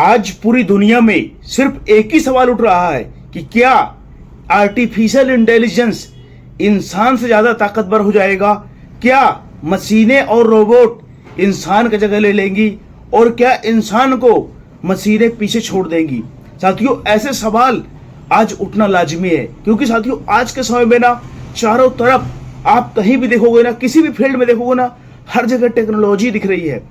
आज पूरी दुनिया में सिर्फ एक ही सवाल उठ रहा है कि क्या आर्टिफिशियल इंटेलिजेंस इंसान से ज्यादा ताकतवर हो जाएगा? क्या मशीनें और रोबोट इंसान की जगह ले लेंगी? और क्या इंसान को मशीनें पीछे छोड़ देंगी? साथियों, ऐसे सवाल आज उठना लाजमी है, क्योंकि साथियों आज के समय में ना चारों तरफ आप कहीं भी देखोगे ना, किसी भी फील्ड में देखोगे ना, हर जगह टेक्नोलॉजी दिख रही है।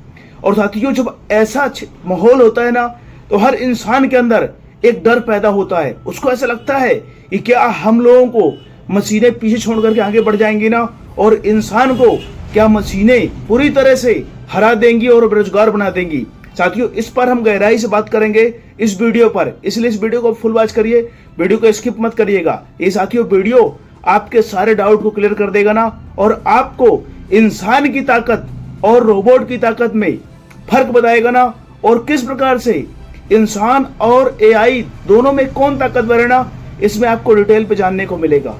और साथियों, जब ऐसा माहौल होता है ना, तो हर इंसान के अंदर एक डर पैदा होता है। उसको ऐसा लगता है कि क्या हम लोगों को मशीनें पीछे छोड़ करके आगे बढ़ जाएंगी ना, और इंसान को क्या मशीनें पूरी तरह से हरा देंगी और बेरोजगार बना देंगी। साथियों, इस पर हम गहराई से बात करेंगे इस वीडियो पर, इसलिए इस वीडियो को फुल वॉच करिए, वीडियो को स्किप मत करिएगा। ये साथियों वीडियो आपके सारे डाउट को क्लियर कर देगा ना, और आपको इंसान की ताकत और रोबोट की ताकत में फर्क बताएगा ना, और किस प्रकार से इंसान और एआई दोनों में कौन ताकतवर है ना, इसमें आपको डिटेल पे जानने को मिलेगा।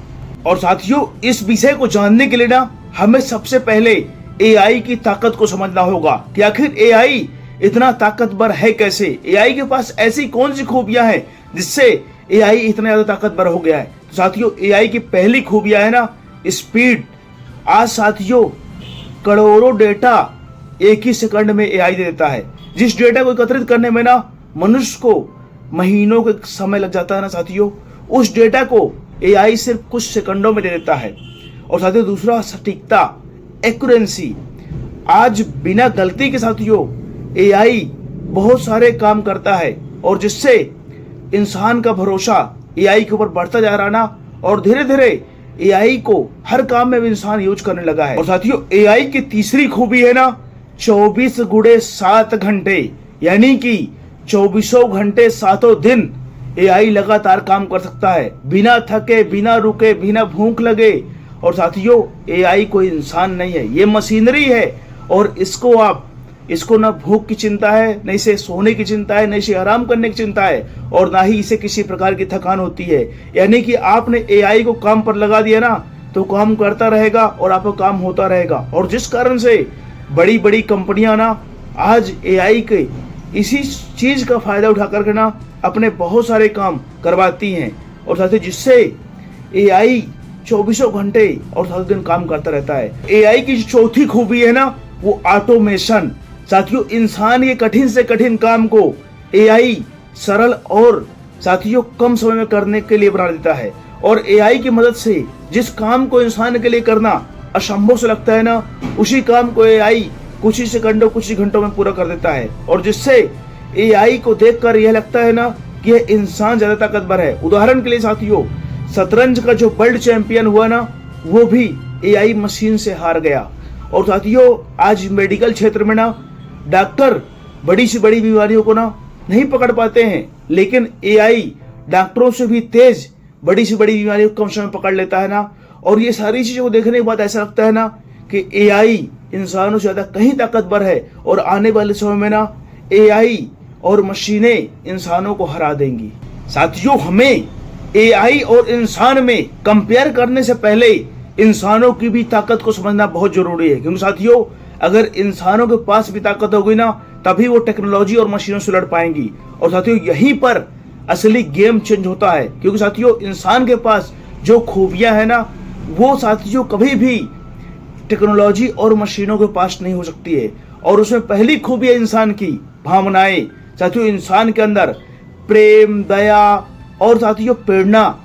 और साथियों, इस विषय को जानने के लिए ना हमें सबसे पहले एआई की ताकत को समझना होगा कि आखिर एआई इतना ताकतवर है कैसे। एआई के पास ऐसी कौन सी खूबियां हैं जिससे एआई इतना ज्यादा ताकतवर हो गया है। तो साथियों, एआई की पहली खूबियां है ना स्पीड। आज साथियों करोड़ों डेटा एक ही सेकंड में एआई दे देता है। जिस डेटा को एकत्रित करने में ना मनुष्य को महीनों का समय लग जाता है ना साथियों, उस डेटा को एआई सिर्फ कुछ सेकंडों में दे देता है। और साथियों दूसरा, सटीकता, एक्यूरेंसी। आज बिना गलती के साथियों एआई बहुत सारे काम करता है, और जिससे इंसान का भरोसा एआई के ऊपर बढ़ता जा रहा ना, और धीरे धीरे एआई को हर काम में भी इंसान यूज करने लगा है। और साथियों एआई की तीसरी खूबी है ना 24x7 घंटे, यानी कि 24 घंटे 7 दिन एआई लगातार काम कर सकता है, बिना थके, बिना रुके, बिना भूख लगे। और साथियों एआई कोई इंसान नहीं है, ये मशीनरी है, और इसको ना भूख की चिंता है, न इसे सोने की चिंता है, न इसे आराम करने की चिंता है, और ना ही इसे किसी प्रकार की थकान होती है। यानी कि आपने एआई को काम पर लगा दिया ना, तो काम करता रहेगा और आपका काम होता रहेगा। और जिस कारण से बड़ी बड़ी कंपनियां ना आज एआई के इसी चीज का फायदा उठा करके ना अपने बहुत सारे काम करवाती हैं, और साथ ही जिससे एआई 24 घंटे और 7 दिन काम करता रहता है। एआई की चौथी खूबी है ना वो ऑटोमेशन। साथियों, इंसान के कठिन से कठिन काम को एआई सरल और साथियों कम समय में करने के लिए बना देता है। और एआई की मदद से जिस काम को इंसान के लिए करना असंभव से लगता है ना, उसी काम को एआई कुछ ही सेकंडों, कुछ ही घंटों में पूरा कर देता है। और जिससे एआई को देखकर यह लगता है ना कि यह इंसान ज्यादा ताकतवर है। उदाहरण के लिए साथियों, शतरंज का जो वर्ल्ड चैंपियन हुआ ना, वो भी एआई मशीन से हार गया। और साथियों, आज मेडिकल क्षेत्र में ना डॉक्टर बड़ी से बड़ी बीमारियों को ना नहीं पकड़ पाते हैं, लेकिन एआई डॉक्टरों से भी तेज बड़ी से बड़ी बीमारियों को कम समय में पकड़ लेता है ना। और ये सारी चीजों को देखने के बाद ऐसा लगता है ना कि एआई इंसानों से ज्यादा कहीं ताकतवर है, और आने वाले समय में ना एआई और मशीनें इंसानों को हरा देंगी। साथियों, हमें एआई और इंसान में कंपेयर करने से पहले इंसानों की भी ताकत को समझना बहुत जरूरी है, क्योंकि साथियों अगर इंसानों के पास भी ताकत होगी ना, तभी वो टेक्नोलॉजी और मशीनों से लड़ पाएंगी। और साथियों यहीं पर असली गेम चेंज होता है, क्योंकि साथियों इंसान के पास जो खूबियां है ना, वो साथियों कभी भी टेक्नोलॉजी और मशीनों के पास नहीं हो सकती है। और उसमें पहली खूबी है इंसान की भावनाएं। साथियों इंसान के अंदर प्रेम, दया और साथियों प्रेरणा,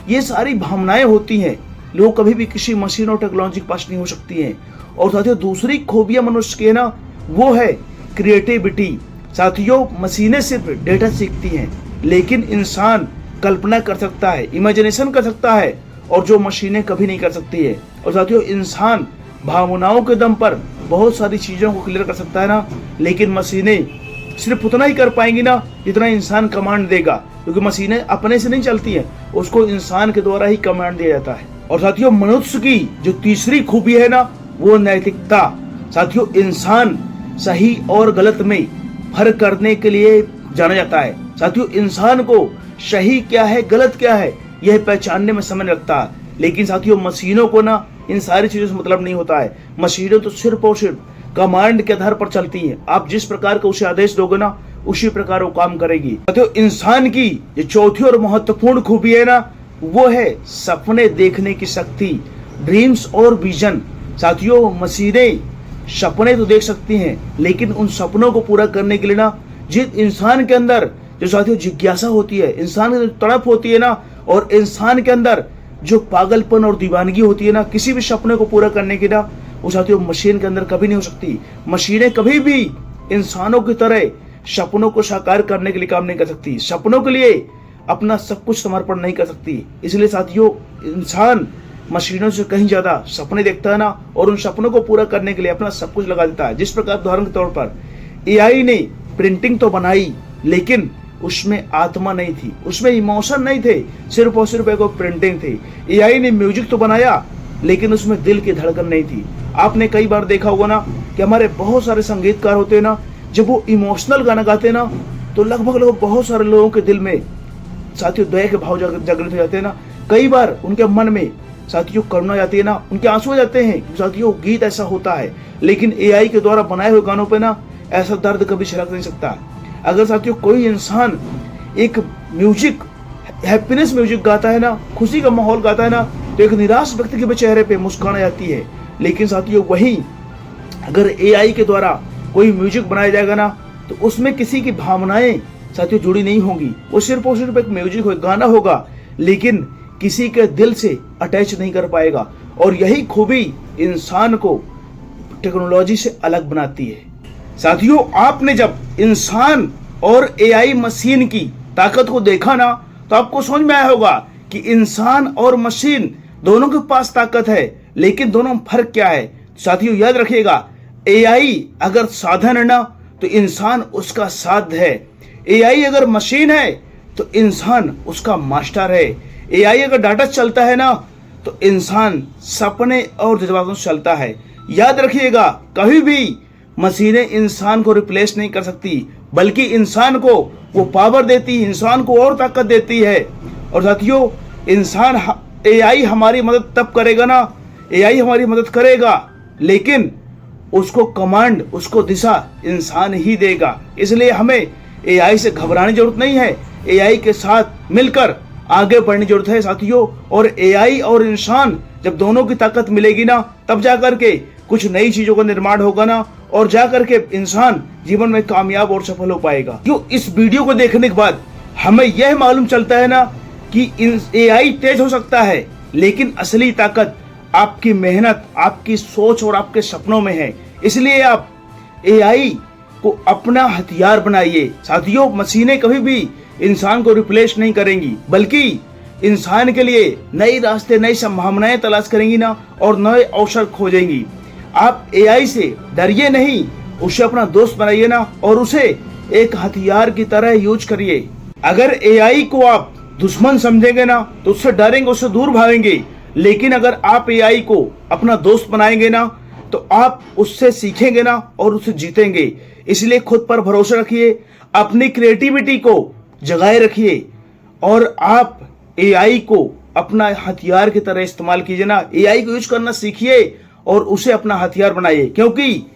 ये सारी भावनाएं होती हैं, लोग कभी भी किसी मशीन और टेक्नोलॉजी के पास नहीं हो सकती हैं। और साथियों दूसरी खूबियां मनुष्य की है ना, वो है क्रिएटिविटी। साथियों मशीनें सिर्फ डेटा सीखती हैं, लेकिन इंसान कल्पना कर सकता है, इमेजिनेशन कर सकता है, और जो मशीनें कभी नहीं कर सकती है। और साथियों इंसान भावनाओं के दम पर बहुत सारी चीजों को क्लियर कर सकता है ना, लेकिन मशीनें सिर्फ उतना ही कर पाएंगी ना जितना इंसान कमांड देगा, क्योंकि मशीनें अपने से नहीं चलती हैं, उसको इंसान के द्वारा ही कमांड दिया जाता है। और साथियों मनुष्य की जो तीसरी खूबी है ना वो नैतिकता। साथियों इंसान सही और गलत में फर्क करने के लिए जाना जाता है। साथियों इंसान को सही क्या है, गलत क्या है, यह पहचानने में समय लगता है, लेकिन साथियों मशीनों को ना इन सारी चीजों से मतलब नहीं होता है। मशीनें तो सिर्फ और सिर्फ कमांड के आधार पर चलती हैं। आप जिस प्रकार का उसे आदेश दोगे ना, उसी प्रकार वो काम करेगी। साथियों, इंसान की जो चौथी और महत्वपूर्ण खूबी है ना, वो है सपने देखने की शक्ति, ड्रीम्स और विजन। साथियों, मशीनें सपने तो देख सकती हैं, लेकिन उन सपनों को पूरा करने के लिए ना, जिस इंसान के अंदर जो साथियों जिज्ञासा होती है, इंसान की जो तड़प होती है ना, और इंसान के अंदर जो पागलपन और दीवानगी होती है ना, किसी भी सपने को पूरा करने की ना, वो साथियों मशीन के अंदर कभी नहीं हो सकती। मशीनें कभी भी इंसानों की तरह सपनों को साकार करने के लिए काम नहीं कर सकती, सपनों के लिए अपना सब कुछ समर्पण नहीं कर सकती। इसलिए साथियों, इंसान मशीनों से कहीं ज्यादा सपने देखता है ना, और उन सपनों को पूरा करने के लिए अपना सब कुछ लगा देता है। जिस प्रकार उदाहरण के तौर पर एआई ने प्रिंटिंग तो बनाई, लेकिन उसमें आत्मा नहीं थी, उसमें इमोशन नहीं थे, सिर्फ और सिर्फ एक प्रिंटिंग थी। एआई ने म्यूजिक तो बनाया, लेकिन उसमें दिल की धड़कन नहीं थी। आपने कई बार देखा होगा ना कि हमारे बहुत सारे संगीतकार होते हैं ना, जब वो इमोशनल गाना गाते हैं ना, तो लगभग बहुत सारे लोगों के दिल में साथियों दया के भाव जागृत हो जाते हैं ना। कई बार उनके मन में साथियों करुणा जाती है ना, उनके आंसू हो जाते हैं। साथियों, गीत ऐसा होता है, लेकिन एआई के द्वारा बनाए हुए गानों पे ना ऐसा दर्द कभी छलक नहीं सकता। अगर साथियों कोई इंसान एक म्यूजिक, हैप्पीनेस म्यूजिक गाता है ना, खुशी का माहौल गाता है ना, तो एक निराश व्यक्ति के चेहरे पे मुस्कान आ जाती है। लेकिन साथियों, वहीं अगर एआई के द्वारा कोई म्यूजिक बनाया जाएगा ना, तो उसमें किसी की भावनाएं साथियों जुड़ी नहीं होंगी। वो सिर्फ और सिर्फ एक म्यूजिक हो, गाना होगा, लेकिन किसी के दिल से अटैच नहीं कर पाएगा। और यही खूबी इंसान को टेक्नोलॉजी से अलग बनाती है। साथियों, आपने जब इंसान और एआई मशीन की ताकत को देखा ना, तो आपको समझ में आया होगा कि इंसान और मशीन दोनों के पास ताकत है, लेकिन दोनों में फर्क क्या है। साथियों, याद रखिएगा, एआई अगर साधन है ना, तो इंसान उसका साध है। एआई अगर मशीन है, तो इंसान उसका मास्टर है। एआई अगर डाटा चलता है ना, तो इंसान सपने और जज्बातों से चलता है। याद रखिएगा, कभी भी मशीनें इंसान को रिप्लेस नहीं कर सकती, बल्कि इंसान को वो पावर देती है, इंसान को और ताकत देती है। और साथियों, एआई हमारी मदद तब करेगा ना, एआई हमारी मदद करेगा, लेकिन उसको कमांड, उसको दिशा इंसान ही देगा। इसलिए हमें एआई से घबराने की जरूरत नहीं है, एआई के साथ मिलकर आगे बढ़ने की जरूरत है साथियों। और एआई और इंसान जब दोनों की ताकत मिलेगी ना, तब जाकर के कुछ नई चीजों का निर्माण होगा ना, और जाकर के इंसान जीवन में कामयाब और सफल हो पाएगा। क्यों, इस वीडियो को देखने के बाद हमें यह मालूम चलता है ना कि एआई तेज हो सकता है, लेकिन असली ताकत आपकी मेहनत, आपकी सोच और आपके सपनों में है। इसलिए आप एआई को अपना हथियार बनाइए। साथियों, मशीनें कभी भी इंसान को रिप्लेस नहीं करेंगी, बल्कि इंसान के लिए नए रास्ते, नई संभावनाएं तलाश करेंगी ना, और नए अवसर खोजेंगी। आप एआई से डरिए नहीं, उसे अपना दोस्त बनाइए ना, और उसे एक हथियार की तरह यूज करिए। अगर एआई को आप दुश्मन समझेंगे ना, तो उससे डरेंगे, उससे दूर भागेंगे। लेकिन अगर आप एआई को अपना दोस्त बनाएंगे ना, तो आप उससे सीखेंगे ना, और उससे जीतेंगे। इसलिए खुद पर भरोसा रखिए, अपनी क्रिएटिविटी को जगाए रखिए, और आप एआई को अपना हथियार की तरह इस्तेमाल कीजिए ना। एआई को यूज करना सीखिए और उसे अपना हथियार बनाइए, क्योंकि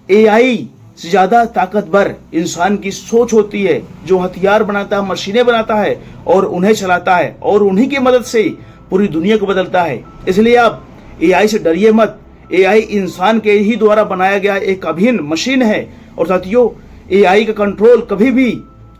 एआई से ज्यादा ताकतवर इंसान की सोच होती है, जो हथियार बनाता है, मशीनें बनाता है और उन्हें चलाता है, और उन्हीं की मदद से पूरी दुनिया को बदलता है। इसलिए आप एआई से डरिए मत। एआई इंसान के ही द्वारा बनाया गया एक अभिन्न मशीन है, और साथियों, एआई का कंट्रोल कभी भी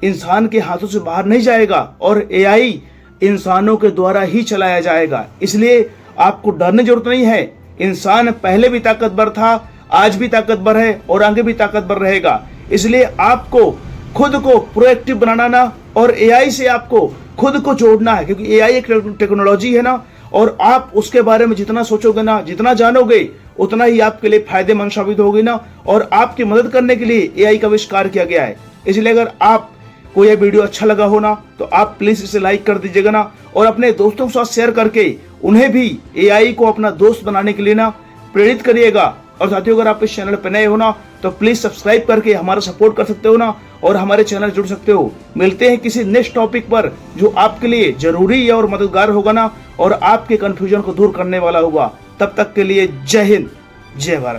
इंसान के हाथों से बाहर नहीं जाएगा, और एआई इंसानों के द्वारा ही चलाया जाएगा। इसलिए आपको डरने की जरूरत नहीं है। इंसान पहले भी ताकतवर था, आज भी ताकतवर है, और आगे भी ताकतवर रहेगा। इसलिए आपको खुद को प्रोएक्टिव बनाना ना, और एआई से आपको खुद को जोड़ना है, क्योंकि एआई एक टेक्नोलॉजी है ना, और आप उसके बारे में जितना सोचोगे ना, जितना जानोगे, उतना ही आपके लिए फायदेमंद साबित होगी ना। और आपकी मदद करने के लिए एआई का आविष्कार किया गया है। इसलिए अगर आप को यह वीडियो अच्छा लगा हो ना, तो आप प्लीज इसे लाइक कर दीजिएगा ना, और अपने दोस्तों के साथ शेयर करके उन्हें भी एआई को अपना दोस्त बनाने के लिए ना प्रेरित करिएगा। और साथियों, अगर आप इस चैनल पर नए हो ना, तो प्लीज सब्सक्राइब करके हमारा सपोर्ट कर सकते हो ना, और हमारे चैनल जुड़ सकते हो। मिलते हैं किसी नेक्स्ट टॉपिक पर जो आपके लिए जरूरी है और मददगार होगा ना, और आपके कंफ्यूजन को दूर करने वाला होगा। तब तक के लिए जय हिंद, जय भारत।